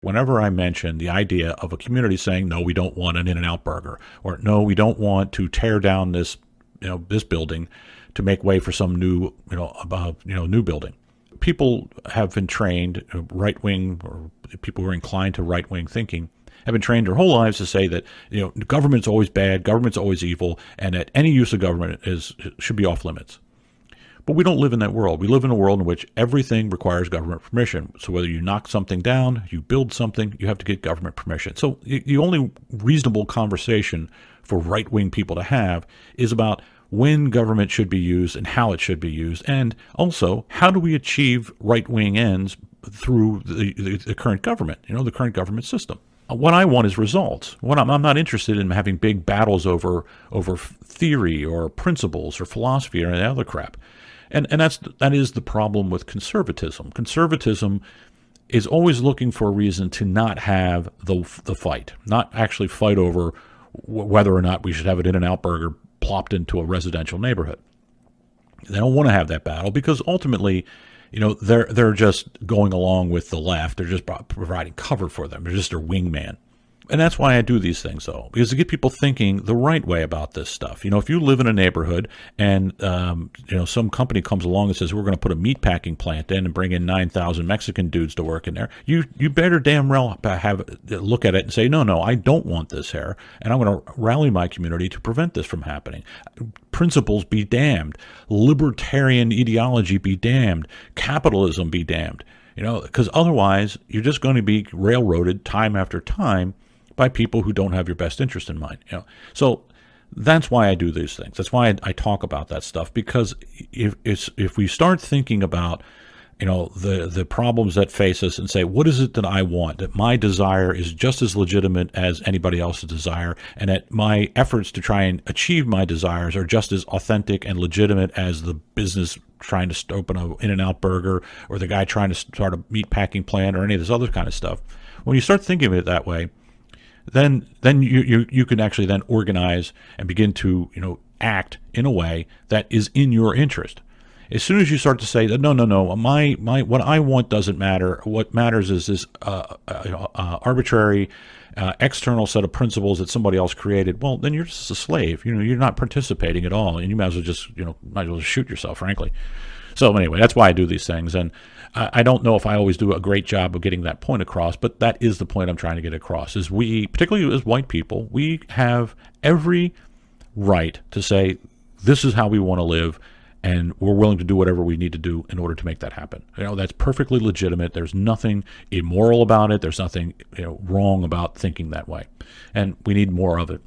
Whenever I mention the idea of a community saying, no, we don't want an In-N-Out burger, or no, we don't want to tear down this, this building to make way for some new, new building. People have been trained, right wing or people who are inclined to right wing thinking, have been trained their whole lives to say that government's always bad, government's always evil, and that any use of government should be off limits. But we don't live in that world. We live in a world in which everything requires government permission. So whether you knock something down, you build something, you have to get government permission. So the only reasonable conversation for right-wing people to have is about when government should be used and how it should be used, and also how do we achieve right-wing ends through the current government, the current government system. What I want is results. I'm not interested in having big battles over theory or principles or philosophy or any other crap. And that is the problem with conservatism. Conservatism is always looking for a reason to not have the fight, not actually fight over whether or not we should have an In-N-Out burger plopped into a residential neighborhood. They don't want to have that battle because ultimately, they're just going along with the left. They're just providing cover for them. They're just their wingman. And that's why I do these things, though, because to get people thinking the right way about this stuff. If you live in a neighborhood and, some company comes along and says, we're going to put a meat packing plant in and bring in 9,000 Mexican dudes to work in there, you better damn well look at it and say, no, I don't want this here. And I'm going to rally my community to prevent this from happening. Principles be damned. Libertarian ideology be damned. Capitalism be damned. Because otherwise you're just going to be railroaded time after time by people who don't have your best interest in mind. So that's why I do these things. That's why I talk about that stuff, because if we start thinking about the problems that face us and say, what is it that I want? That my desire is just as legitimate as anybody else's desire, and that my efforts to try and achieve my desires are just as authentic and legitimate as the business trying to open an In-N-Out burger or the guy trying to start a meat packing plant or any of this other kind of stuff. When you start thinking of it that way, then you can actually then organize and begin to act in a way that is in your interest. As soon as you start to say that no, my what I want doesn't matter. What matters is this arbitrary external set of principles that somebody else created. Well, then you're just a slave. You're not participating at all, and you might as well just shoot yourself, frankly. So anyway, that's why I do these things, and I don't know if I always do a great job of getting that point across, but that is the point I'm trying to get across. Is we, particularly as white people, we have every right to say this is how we want to live. And we're willing to do whatever we need to do in order to make that happen. That's perfectly legitimate. There's nothing immoral about it. There's nothing wrong about thinking that way. And we need more of it.